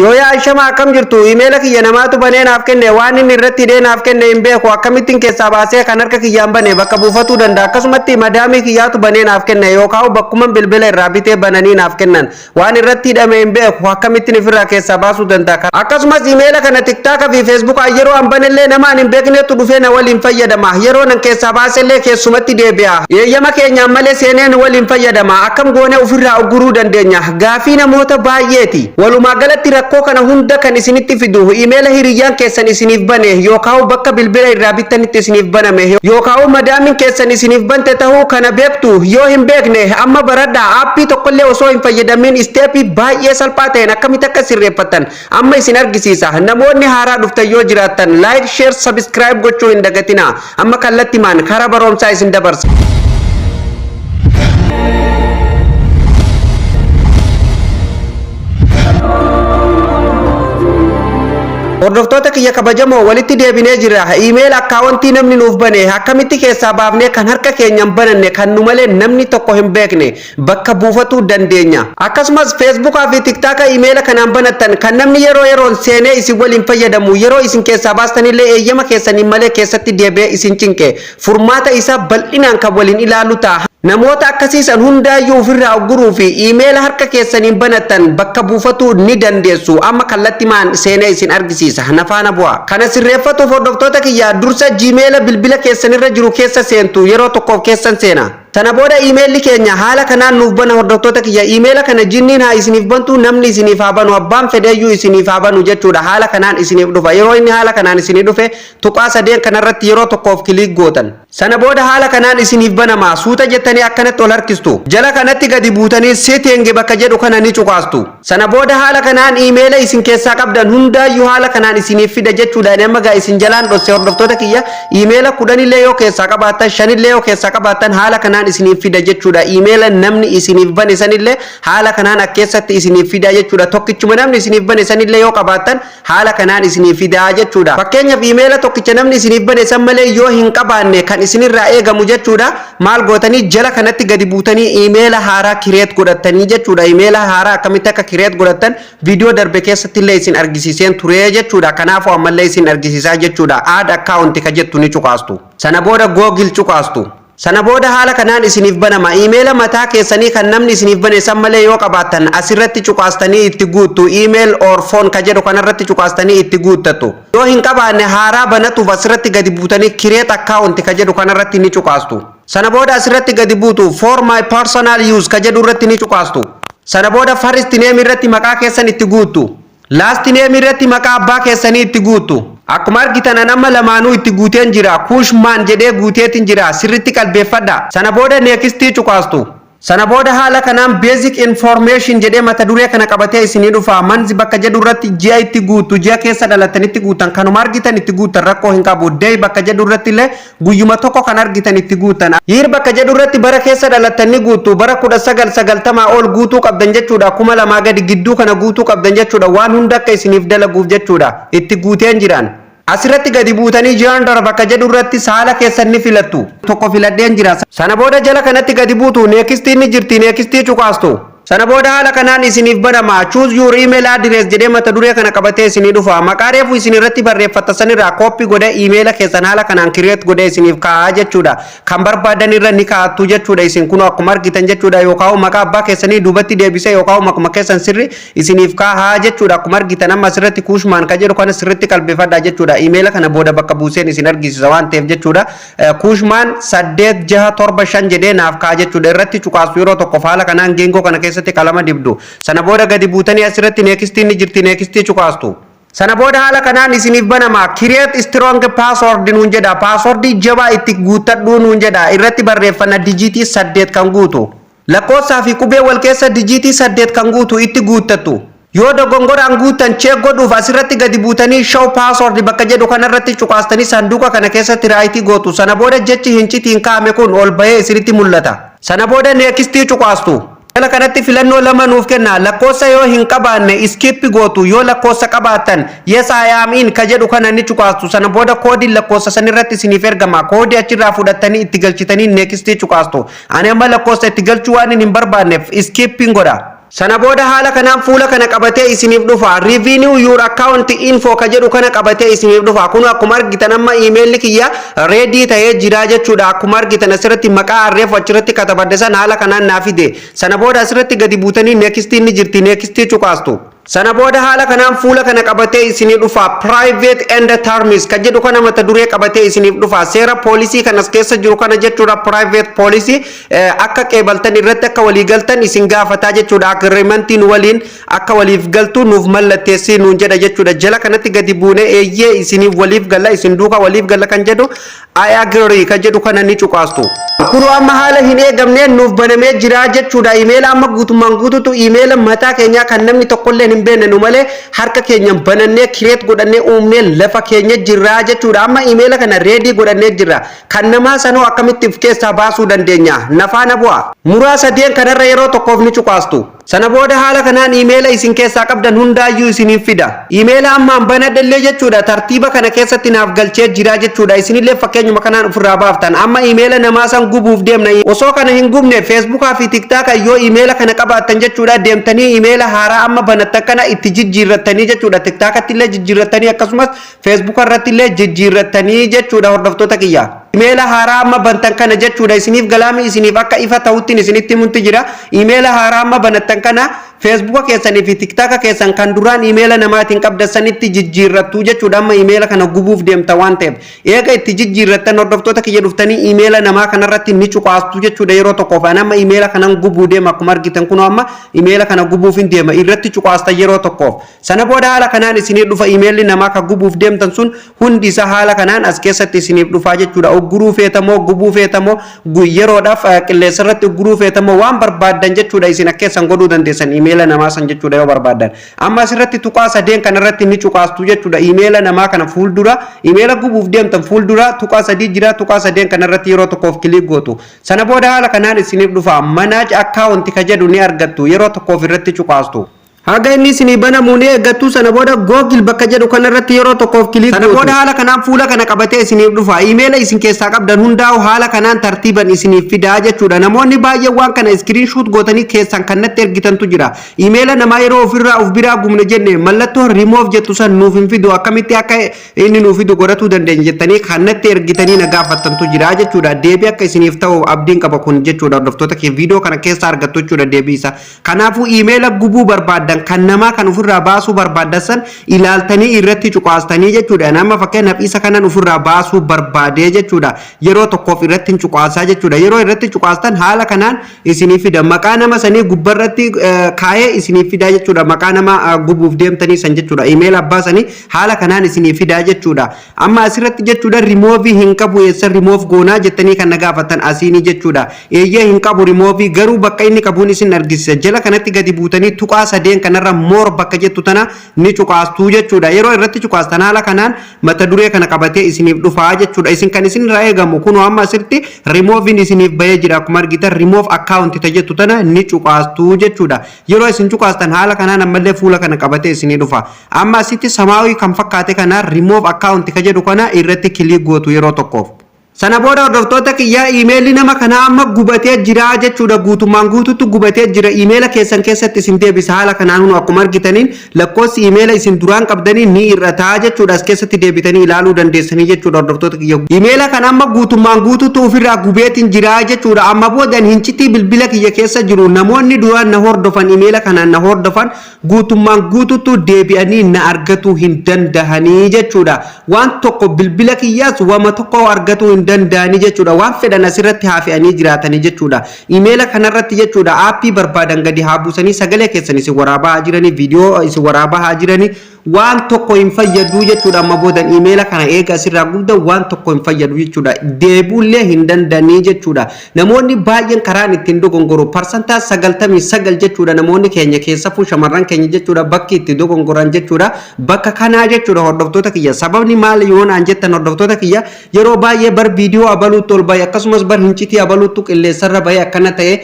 Yoo yaa shama akkam jirtu emaila kiyya namaatu banee naaf kenne waan inni irratti hidhee naaf kenne hin beeku akkamittiin keessaa baasee kan harka kiyyaan bane bakka buufatuu danda'a akkasumatti madaamii kiyyaatu banee naaf kenne yookaan bakkuman bilbila irraa bitee bananii naaf kennan waan irratti hidhame hin beeku akkamittiin ifirraa keessaa baasuu danda'a akkasumas emaila kana tiktaaka fi feesbuukaa yeroo an banellee namaan hin beeknetu dhufee na waliin fayyadama yeroo nan keessaa baasellee keessumatti deebi'a eeyyama keenyaan malee seeneen waliin fayyadama akkam goone ofirraa ugguruu dandeenya gaafii namoota baay'eeti walumaa galatti rakkoo kana hunda kan isinitti fidu emaila hiriyyaan keessan isiniif bane yookaan bakka bilbila irraa bitanitti isiniif baname yookaan madaamin keessan isiniif bante ta'uu kana beektu yoo hin beekne amma baradha aappii tokkollee osoo hin fayyadamin isteepii baay'ee salphaa ta'een akkamitti akka sirreeffatan amma isin argisiisa namoonni haaraa dhuftan yoo jiraattan like share subscribe gochuu hin dagatina amma kallattimaan karaa barumsaa isin dabarsa. Hordoftoota kiyya kabajamoo walitti deebinee jira email akkaawuntii namni nuuf bane akkamitti keessaa baafnee kan harka keenyaan bananne kan nu malee namni tokko hin beekne bakka buufatuu dandeenya akkasumas feesbuukaa fi tiktaaka emaila kanaan banattan kan namni yeroo yeroon seenee isin waliin fayyadamu yeroo isin keessaa baastanillee eeyyama keessaniin malee keessatti deebi'ee isin cinqe furmaata isaa bal'inaan kan waliin ilaalu ta'a. Namoota akkasiisan hundaayyuu ofirraa ugguruu fi emaila harka keessaniin banattan bakka buufatuu ni dandeessu amma kallattimaan seenee isin argisiisa nafaana bu'a kana sirreeffatuuf hordoftoota kiyyaa dursa gmaila bilbila keessanirra jiru keessa seentu yeroo tokkoof keessan seena. Tana booda emailli keenya haala kanaan nuuf bana hordoftoota kiyya emaila kana jinniin haa isiniif bantu namni isiniif haa banu abbaan fedheeyyuu isiniif haa banu jechuudha haala kanaan isiniif dhufa yeroo inni haala kanaan isiniif dhufe tuqaa sadeen kanarratti yeroo tokkoof kiliik gootan sana booda haala kanaan isiniif banama suuta jettanii akkanatti ol harkistu jala kanatti gadi buutanii seetiinge bakka jedhu kana ni cuqaastu sana booda haala kanaan emaila isin keessaa qabdan hundaayyuu haala kanaan isiniif fida jechuudha nama gaa isin jalaan dhosse hordoftoota kiyya emaila 10 illee yoo keessaa qabaattan 5 illee yoo keessaa qabaattan haala kanaan isiniif fida jechuudha emaila namni isiniif bane sanillee haala kanaan akkeessatti isiniif fida jechuudha tokkichuma namni isiniif bane sanillee yoo qabaattan haala kanaan isiniif fida jechuudha fakkeenyaaf emaila tokkicha namni isiniif bane san malee yoo hin qabaanne kan isinirraa eegamu jechuudha maal gootanii jala kanatti gadi buutanii emaila haaraa kireet godhattanii jechuudha emaila haaraa akkamitti akka kireet godhattan viidiyoo darbe keessatti illee isin argisiiseen ture jechuudha kanaafuu ammallee isin argisiisaa jechuudha add account ka jettu ni cuqaastu sana booda google cuqaastu sana booda haala kanaan isiniif banama emaila mataa keessanii kan namni isiniif bane san malee yoo qabaattan asirratti cuqaastanii itti guuttu email or phone ka jedhu kanarratti cuqaastanii itti guuttatu yoo hin qabaanne haaraa banatuuf asirratti gadi buutanii create account ka jedhu kanarratti ni cuqaastu sana booda asirratti gadi buutu for my personal use ka jedhu irratti ni cuqaastu sana booda first name irratti maqaa keessan itti guuttu last name irratti maqaa abbaa keessanii itti guuttu akkuma argitan nama lamaanuu itti guuteen jira kushmaan jedhee guuteetiin jira sirritti qalbeeffadha sana booda neextii cuqaastu sana booda haala kanaan basic information jedhee mata duree kana qabatee isinii dhufa manzi bakka jedhu irratti ji'a itti guutu ji'a keessa dhalattanitti guutan kanuma argitan itti guutan rakkoo hin qabu day bakka jedhu irratti illee guyyuma tokko kan argitan itti guutan year bakka jedhu irratti bara keessa dhalattanii guutu bara 1990 ol guutuu qabdan jechuudha 2000 gadi gidduu kana guutuu qabdan jechuudha waan hunda akka isiniif dalaguuf jechuudha itti guuteen jiran asirratti gadi buutanii gender bakka jedhu irratti saala keessan ni filattu tokko filadheen jira sana booda jala kanatti gadi buutu neextii ni jirti neextii cuqaastu sana booda haala kanaan isiniif banama choose your email address jedhee mata duree kana qabatee isinii dhufa maqaa reefu isin irratti barreeffatta sanirraa koppii godhee emaila keessan haala kanaan kireet godhee isiniif kaa'aa jechuudha kan barbaadan irra ni kaa'attu jechuudha isin kun akkuma argitan jechuudha yookaan maqaa abbaa keessanii duubatti deebisee yookaan maquma keessan sirri isiniif kaa'aa jechuudha akkuma argitan amma asirratti kushmaan ka jedhu kana sirritti qalbeeffadha jechuudha emaila kana booda bakka buuseen isin argisiisa waan ta'eef jechuudha kushmaan 8675 jedhee naaf kaa'aa jechuudha irratti cuqaastu yeroo tokko haala kanaan geengoo kana keessatti qalama dibdu sana booda gadi buutanii asirratti neextii ni jirti neextii cuqaastu sana booda haala kanaan isiniif banama create strong password nuun jedha password jabaa itti guuttadhuu nuun jedha irratti barreeffanna dijiitii 8 kan guutu lakkoofsaa fi qubee wal keessa dijiitii 8 kan guutu itti guuttattu yoo dogongoraan guutan check godhuuf asirratti gadi buutanii show password bakka jedhu kanarratti cuqaastanii sanduuqa kana keessatti raayitii gootu sana booda jechi hincitiin kaa'ame kun ol bahee isinitti mul'ata sana booda neextii cuqaastu jala kanatti filannoo lama nuuf kenna lakkoofsa yoo hin qabaanne skip gootu yoo lakkoofsa qabaattan yes I am in ka jedhu kana ni cuqaastu sana booda koodii lakkoofsa sanirratti isiniif ergama koodii achirraa fudhattanii itti galchitanii neextii cuqaastu ani amma lakkoofsa itti galchuu waan hin barbaanneef skipping godha Sana booda haala kanaan fuula kana qabatee isiniif dhufa. Revenue your account info ka jedhu kana qabatee isiniif dhufa. Kun akkuma argitan amma emailli kiyya ready ta'ee jira jechuudha. Akkuma argitan asirratti maqaa arreefu achirratti katabadde san haala kanaan naa fide. Sana booda asirratti gadi buutanii next ni jirti, next cuqaastu. Sana booda haala kanaan fuula kana qabatee isiniif dhufa. Private and terms ka jedhu kana mata duree qabatee isiniif dhufa. Seera poolisii kan as keessa jiru kana jechuudha. Private policy akka qeebaltan irratti akka walii galtan isin gaafataa jechuudha. Agreementiin waliin akka waliif galtu nuuf mallatteessii nuun jedha jechuudha. Jala kanatti gadi buune eeyyee isiniif waliif galla, isin duuka waliif galla kan jedhu I agree ka jedhu kana ni cuqaastu. Kunu amma haala hin eegamneen nuuf banamee jira jechuudha. Email amma guutummaan guututu email mataa keenyaa kan namni tokkollee hin beekne nu malee harka keenyaan banannee create godhannee uumnee lafa keenya jirra jechuudha. Amma email kana ready godhannee jirra. Kan namaa sanoo akkamitti of keessaa baasuu dandeenya? Nafaana bu'a. Muraasa sadeen kanarra yeroo tokkoof ni cuqaastu. Sana booda haala kanaan email isin keessaa qabdan hundaayyuu isiniif fida. Email ammaan banadhallee jechuudha. Tartiiba kana keessatti naaf galchee jira jechuudha. Isinillee fakkeenyuma kanaan ofirraa baaftan. Amma email namaa san gubuuf deemna. Osoo kana hin gubne Facebookaa fi TikTok yoo email kana qabaattan jechuudha deemtanii email haaraa amma banattan kana itti jijjiirrattanii jechuudha. TikTokatti illee jijjiirrattanii akkasumas Facebook irratti illee jijjiirrattanii jechuudha hordoftoota kiyya. Email haaraa amma bantan kana jechuudha isiniif galaami isiniif akka ifa ta'utti isinitti munti jira. Email haaraa amma banattan kana Facebook keessanii fi TikTok keessan kan duraan email namaatiin qabdasanitti jijjiirrattu jechuudha. Amma email kana gubuuf deemta waan ta'eef eega itti jijjiirrattan hordoftoota kiyya dhuftanii email namaa kanarratti ni cuqaastu jechuudha. Yeroo tokkoof amma email kanan gubuu deema akkuma argitan kun amma email kana gubuuf hin deema irratti cuqaasta yeroo tokkoof. Sana booda haala kanaan isiniif dhufa email namaa ka gubuuf deemtan sun hundi isa haala kanaan as keessatti isiniif dhufa jechuudha. Guruu feetamoo gubuu feetamoo yeroodhaaf qilleensa irratti guruu feetamoo waan barbaadan jechuudha isin akkeessan godhuu dandeessan email namaa san jechuudha yoo barbaadan. Amma asirratti tuqaa sadeen kanarratti ni cuqaastu jechuudha. Email namaa kana fuuldura email gubuuf deemtan fuuldura tuqaa sadii jira. Tuqaa sadeen kanarratti yeroo tokkoof kilik gootu. Sana booda haala kanaan isiniif dhufa. Manage account ka jedhu ni argattu yeroo tokkoof irratti cuqaastu. Haga inni isinii banamu ni eeggattu. Sana booda Google bakka jedhu kanarratti yeroo tokkoof kilik gootu. Sana booda haala kanaan fuula kana qabatee isiniif dhufa. Email isin keessaa qabdan hundaa'u haala kanaan tartiiban isiniif fidaa jechuudha. Namoonni baay'een waan kana screenshot gootanii keessan kannatti ergitantu jira. Email namaa yeroo ofirraa of biraa gumne jenne mallattoo remove jettu san nuuf hin fidu akkamitti akka inni nuuf fidu godhachuu dandeenya jettanii kannatti ergitanii na gaafattantu jira jechuudha. Deebii akka isiniif ta'u abdiin qaba kun jechuudha. Hordoftoota kee viidiyoo kana keessaa argattu jechuudha deebii isaa. Kanaafuu email gubuu barbaaddan kan namaa kan ofirraa baasuu barbaadan ilaaltanii irratti cuqaastanii jechuudha. Nama fakkeenyaaf isa kanan ofirraa baasuu barbaadee jechuudha. Yeroo tokkoof irratti cuqaasaa jechuudha. Yeroo irratti cuqaastan haala kanaan isiniif fida. Maqaa nama sanii gubbarratti kaayee isiniif fida jechuudha. Maqaa nama gubuuf deemtanii san jechuudha. Email abbaa sanii haala kanaan isiniif fida jechuudha. Amma asirratti jechuudha remove hin qabu eessa remove goonaa jettanii kan na gaafatan asiini jechuudha. Eeyyee hin qabu remove garuu bakka inni qabuun isin argisiisa. Jala kanatti gadi buutanii tuqaa sadeen kanarra moor bakka jettu tana ni cuqaastu jechuudha. Yeroo irratti cuqaastan haala kanaan mata duree kana qabatee isiniif dhufaa jechuudha. Isin kan isin irraa eegamu kun amma asirratti remove isiniif bahee jira. Akkuma argitan remove account ta jettu tana ni cuqaastu jechuudha. Yeroo isin cuqaastan haala kanaan ammallee fuula kana qabatee isinii dhufa. Amma asitti samaawii kan fakkaate kana remove account ka jedhu kana irratti kilik gootu yeroo tokkoof. Sana booda hordoftoota kiyyaa email nama kana amma gubatee jira jechuudha. Guutummaan guututti gubatee jira. Email keessan keessatti isin deebisa haala kanaan hunu akkuma argitaniin lakkoofsi email isin duraan qabdanii ni irrataa jechuudha. As keessatti deebitanii ilaaluu dandeessanii jechuudha hordoftoota kiyya. Email kana amma guutummaan guututti ofirraa gubeetiin jira jechuudha. Amma boodan hincitii bilbila kiyya keessa jiru namoonni duraan na hordofan email kanaan na hordofan guutummaan guututti deebi'anii na argatu hin dandahanii jechuudha. Waan tokko bilbila kiyyaas wama tokko argatu hin danda'anii jechuudha. Waan fedhan asirratti haafi'anii jiraatanii jechuudha. Email kanarratti jechuudha aappii barbaadan gadi haa buusanii sagalee keessan isin waraabaa jiranii viidiyoo isin waraabaa jiranii waan tokko hin fayyadu jechuudha. Amma boodan email kana eega asirraa guddaa waan tokko hin fayyadu jechuudha. Deebuullee hin danda'anii jechuudha. Namoonni baay'een karaan ittiin dogongoru parsantaa 99 jechuudha. Namoonni keenya keessafuu shamarran keenya jechuudha bakki itti dogongoran jechuudha. Bakka kanaa jechuudha hordoftoota kiyya. Sababni maal yoo naan jettan hordoftoota kiyya yeroo baay'ee bar viidiyoo abaluutti ol bahe akkasumas bar hincitii abaluutti qilleensarra bahe akkana ta'e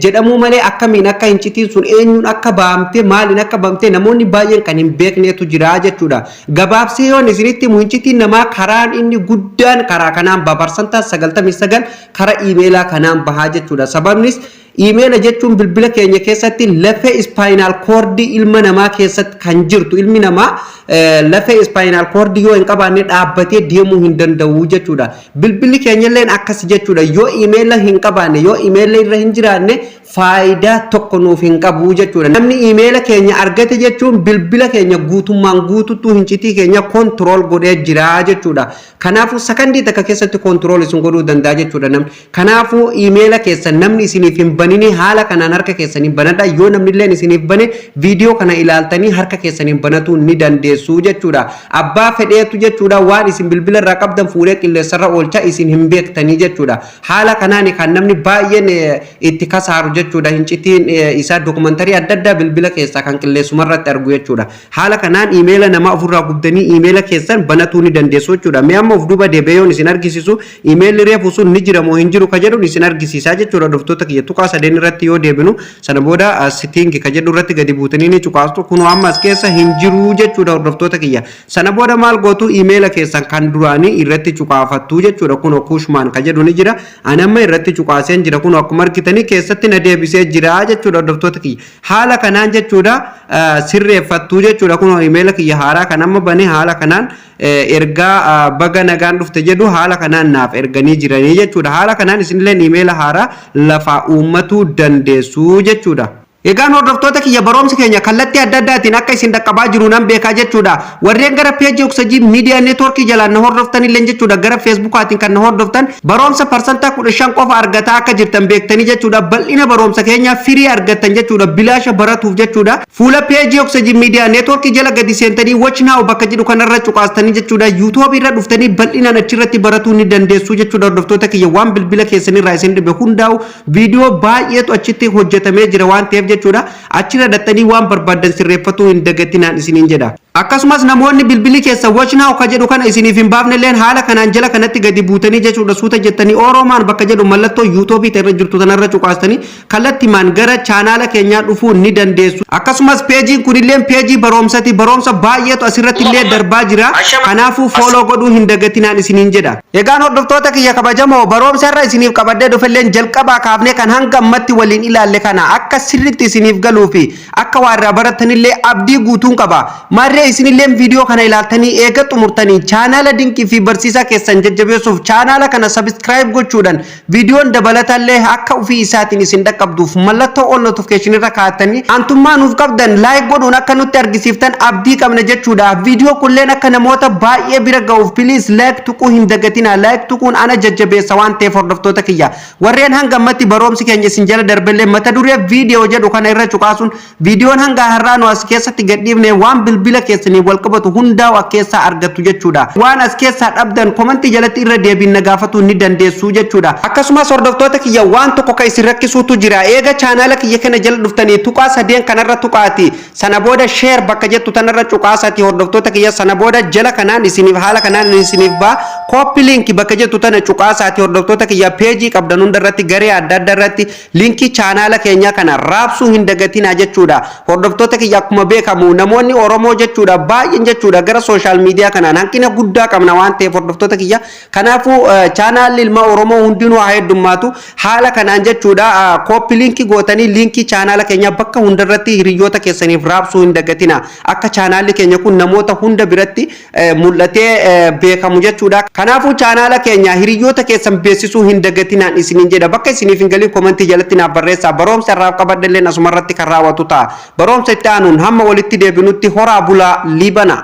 jedhamuu malee akkamiin akka hincitiin sun eenyuun akka baamte maaliin akka baamte namoonni baay'een kan hin beeknetu jira jechuudha. Gabaabsee yoon isinitti hincitiin namaa karaan inni guddaan karaa kanaan parsantaa 99 karaa emailaa kanaan bahaa jechuudha. Sababnis Iimeela jechuun bilbila keenya keessatti lafee spinal cord ilma namaa keessatti kan jirtu ilmi namaa lafee spinal cord yoo hin qabaanne dhaabbatee deemuu hin danda'u jechuudha. Bilbilli keenya illee akkas jechuudha. Yoo iimeela hin qabaanne yoo iimeela irra hin jiraanne faayidaa tokko nuuf hin qabu jechuudha. Namni iimeela keenya argate jechuun bilbila keenya guutummaan guutuutu hincitii keenya control godhee jira jechuudha. Kanaafuu sakandii takka keessatti control isin godhuu danda'a jechuudha namni. Kanaafuu iimeela keessa namni isiniif hin banini haala kanaan harka keessaniin banadha. Yoo namni illee isiniif bane viidiyoo kana ilaaltanii harka keessaniin banatu ni dandeessu jechuudha. Abbaa fedheetu jechuudha waan isin bilbila irraa qabdan fuudhee qilleensarra oolcha isin hin beektanii jechuudha. Haala kanaan kan namni baay'een itti kasaaru jechuudha. Hincitiin isaa dokumentari adda addaa bilbila keessaa kan qilleessumarratti argu jechuudha. Haala kanaan iimeela nama ofirraa gubdanii iimeela keessan banatuu ni dandeessu jechuudha. Mee amma of duuba deebi'uun isin argisiisu iimeelli reefu sun ni jira moo hin jiru ka jedhu isin argisiisa jechuudha. Dhoftoota kiyya tuqaa sadeen irratti yoo deebinu sana booda sitting ka jedhu irratti gadi buutanii ni cuqaastu kun amma as keessa hin jiru jechuudha. Dhoftoota kiyya sana booda maal gootu iimeela keessan kan duraanii irratti cuqaafattu jechuudha. Kun kushmaan ka jedhu ni jira. Ani amma irratti cuqaaseen jira kun akkuma argitanii keessatti na deebisee jira jechuudha. Dhoftoota kiyya haala kanaan jechuudha sirreeffattu jechuudha. Kun iimeela kiyya haaraa kan amma bane haala kanaan ergaa baga nagaan dhufte jedhu haala kanaan naaf erganii jiranii jechuudha. Haala kanaan isinillee iimeela haaraa lafaa uummatuu dandeessu jechuudha. Egaan hordoftoota kiyya barumsa keenya kallattii adda addaatiin akka isin dhaqqabaa jiru nan beekaa jechuudha. Warreen gara peejii Oxygen Media Network jalaan na hordoftan illee jechuudha gara Facebookaatiin kan na hordoftan barumsa parsantaa 15 qofa argataa akka jirtan beektanii jechuudha. Bal'ina barumsa keenya firii argattan jechuudha bilaasha baratuuf jechuudha. Fuula peejii Oxygen Media Network jala gadi seentanii watch now bakka jedhu kanarra cuqaastanii jechuudha. YouTube irra dhuftanii bal'inaan achirratti baratuu ni dandeessu jechuudha. Hordoftoota kiyya waan bilbila keessanirraa isin dhibe hundaa'u viidiyoo baay'eetu achitti hojjetamee jira waan ta'eef jechuudha. Achira dhattanii waan barbaadan sirreeffatu hin dagatinaan isiniin jedha. Akkasumas namoonni bilbili keessa watch now ka jedhu kana isiniif hin baafne illee haala kanaan jala kanatti gadi buutanii jechuudha. Suuta jettanii Oromaan bakka jedhu mallattoo YouTube irra jirtu tanarra cuqaastanii kallattimaan gara chaanaala keenyaa dhufuu ni dandeessu. Akkasumas peejiin kunillee peejii barumsaati. Barumsa baay'eetu asirratti illee darbaa jira. Kanaafuu follow godhuu hin dagatinaan isiniin jedha. Egaan hordoftoota kiyya kabajamoo barumsa irra isiniif qabadee dhufelleen jalqabaa kaafnee kan hanga ammatti waliin ilaalle kana akka sirriitti isiniif galuu fi akka warra baratanillee abdii guutuun qaba. Marree isinillee viidiyoo kana ilaaltanii eega xumurtanii chaanaala dinqii fi barsiisaa keessan jajjabeessuuf chaanaala kana subscribe gochuudhaan viidiyoon dabalatallee akka ofii isaatiin isin dhaqqabduuf mallattoo all notification irra kaa'attanii antummaa nuuf qabdan like godhuun akka nutti argisiiftan abdii qabna jechuudha. Viidiyoo kulleen akka namoota baay'ee bira ga'uuf please like tuquu hin dagatinaa. Like tuquun ana jajjabeessa waan ta'eef hordoftoota kiyya warreen hanga ammatti barumsi keenya isin jala darbellee mata duree viidiyoo jedhu kana irra cuqaasuun viidiyoon hanga har'aa nu as keessatti gadhiifne waan bilbila keessanii wal qabatu hundaa as keessaa argattu jechuudha. Waan as keessaa dhabdan komentii jalatti irra deebiin na gaafachuu ni dandeessu jechuudha. Akkasumas hordoftoota kiyya waan tokko ka isin rakkisuutu jira. Eega chaanaala kiyya kana jala dhuftanii tuqaa sadeen kanarra tuqaati. Sana booda share bakka jettu tanarra cuqaasaati hordoftoota kiyya. Sana booda jala kanaan isiniif haala kanaan isiniif baa copy link bakka jettu tana cuqaasaati hordoftoota kiyya. Peejii qabdan hundarratti garee adda addaa irratti linkii chaanaala keenya kana raabsuu hin dagatinaa jechuudha. Hordoftoota kiyya akkuma beekamu namoonni Oromoo jechuudha baay'een jechuudha gara social media kanaan hanqina guddaa qabna waan ta'eef hordoftoota kiyya. Kanaafuu chaanaalli ilma Oromoo hundinuu haa heddummaatu haala kanaan jechuudha. Copy link gootanii linkii chaanaala keenya bakka hundarratti hiriyoota keessaniif raabsuu hin dagatinaa. Akka chaanaalli keenya kun namoota hunda biratti mul'atee beekamu jechuudha. Kanaafuu chaanaala keenya hiriyoota keessan beeksisuu hin dagatinaan isiniin jedha. Bakka isiniif hin galin komentii jalatti naaf barreessaa. Barumsa irraa qabadallee asumarratti kan raawwatu ta'a. Barumsa itti aanuun hamma walitti deebinutti horaa bulaa Liibana.